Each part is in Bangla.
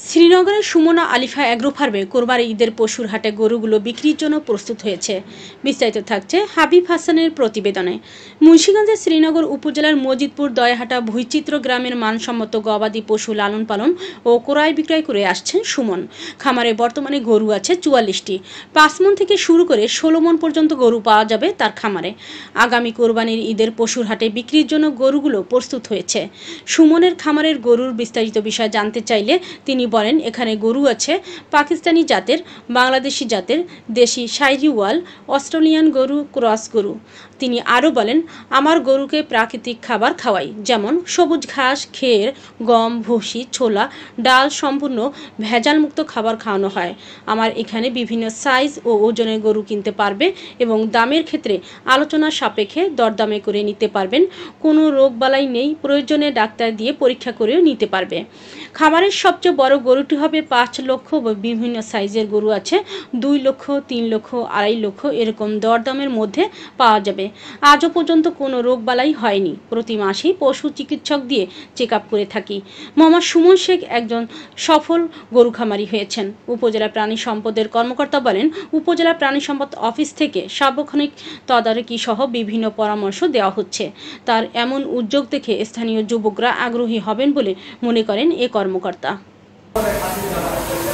শ্রীনগরের সুমনা আলিফা অ্যাগ্রো ফার্মে কোরবানি ঈদের পশুর হাটে গরুগুলো বিক্রির জন্য প্রস্তুত হয়েছে। বিস্তারিত থাকছে হাবিব হাসানের প্রতিবেদনে। মুন্সিগঞ্জের শ্রীনগর উপজেলার মজিদপুর দয়াহাটা ভুইচিত্র গ্রামের মানসম্মত গবাদি পশু লালন পালন ও ক্রয় বিক্রয় করে আসছেন সুমন। খামারে বর্তমানে গরু আছে ৪৪টি। ৫ মণ থেকে শুরু করে ১৬ মণ পর্যন্ত গরু পাওয়া যাবে তার খামারে। আগামী কোরবানির ঈদের পশুর হাটে বিক্রির জন্য গরুগুলো প্রস্তুত হয়েছে। সুমনের খামারের গরুর বিস্তারিত বিষয় জানতে চাইলে তিনি বলেন, এখানে গরু আছে পাকিস্তানি জাতের, বাংলাদেশি জাতের, দেশি শাহিওয়াল, অস্ট্রেলিয়ান গরু, ক্রস গরু। তিনি আরও বলেন, আমার গরুকে প্রাকৃতিক খাবার খাওয়াই, যেমন সবুজ ঘাস, খের, গম, ভুসি, ছোলা, ডাল সম্পূর্ণ ভেজালমুক্ত খাবার খাওয়ানো হয়। আমার এখানে বিভিন্ন সাইজ ও ওজনের গরু কিনতে পারবে এবং দামের ক্ষেত্রে আলোচনা সাপেক্ষে দরদামে করে নিতে পারবেন। কোনো রোগবালাই নেই, প্রয়োজনে ডাক্তার দিয়ে পরীক্ষা করেও নিতে পারবে। খামারের সবচেয়ে বড় গরুটি হবে ৫ লক্ষ। বিভিন্ন সাইজের গরু আছে ২ লক্ষ, ৩ লক্ষ, ২.৫ লক্ষ এরকম দরদামের মধ্যে পাওয়া যাবে। আজও পর্যন্ত কোনো রোগবালাই হয়নি। প্রতি মাসেই পশু চিকিৎসক দিয়ে চেক আপ করে থাকি। মোহাম্মদ সুমন শেখ একজন সফল গরু খামারি হয়েছেন। উপজেলা প্রাণী সম্পদের কর্মকর্তা বলেন, উপজেলা প্রাণী সম্পদ অফিস থেকে সার্বক্ষণিক তদারকি সহ বিভিন্ন পরামর্শ দেওয়া হচ্ছে। তার এমন উদ্যোগ দেখে স্থানীয় যুবকরা আগ্রহী হবেন বলে মনে করেন এ কর্মকর্তা।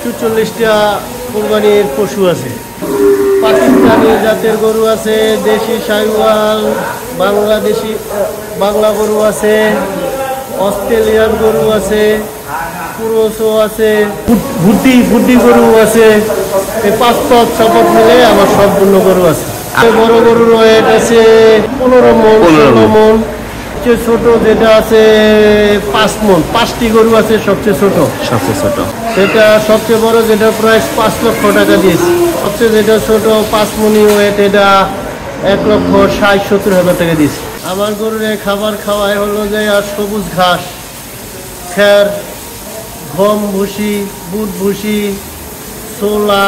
৪৪টা কোরবানির পশু আছে। পাকিস্তানি জাতের গরু আছে, দেশি শাহিওয়াল, বাংলা গরু আছে, অস্ট্রেলিয়ান গরু আছে, পুরুষও আছে, ভুটি গরু আছে। এই ৫ ছপট মিলে আমার সম্পূর্ণ গরু আছে। বড় গরুর ওয়েট আছে ১৫ মণ, ১৬ মণ। সবচেয়ে ছোট যেটা আছে ৫ মণ। ৫টি গরু আছে সবচেয়ে ছোট। সেটা সবচেয়ে বড়, যেটা প্রায় ৫ লক্ষ টাকা দিয়েছি। সবচেয়ে যেটা ছোট ৫ মণি ওয়েট, এটা ১,৬০,৭০,০০০ টাকা দিয়েছি। আমার গরুর খাবার খাওয়াই হলো যে আর সবুজ ঘাস, খের, গম ভুসি, বুট ভুসি, ছোলা,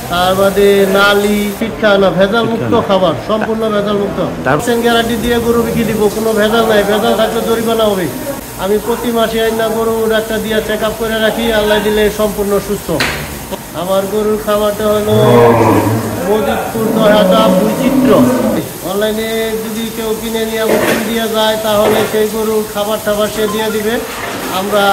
তার বাদে নালি, পিঠা না, ভেজাল মুক্ত খাবার, সম্পূর্ণ ভেজাল মুক্ত। গ্যারান্টি দিয়ে গরু বিক্রি দিব, কোনো ভেজাল নাই। ভেজাল থাকলে জরিমানা হবে। আমি প্রতি মাসে আইনা গরু ডাক্তার দিয়ে চেক আপ করে রাখি, আল্লাহ দিলে সম্পূর্ণ সুস্থ। আমার গরুর খাবারটা হলো মজিদপুর দয়াহাটা ভুইচিত্র। অনলাইনে যদি কেউ কিনে নিয়ে বুকিং দিয়ে যায় তাহলে সেই গরুর খাবার টাবার সে দিয়ে দিবে, আমরা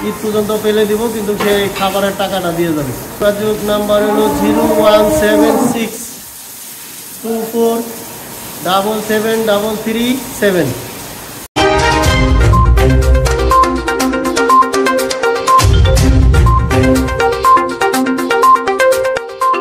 ঈদ পর্যন্ত পেলে দিব, কিন্তু সেই খাবারের টাকাটা দিয়ে যাবে। যোগাযোগ নাম্বার হলো 01762477337।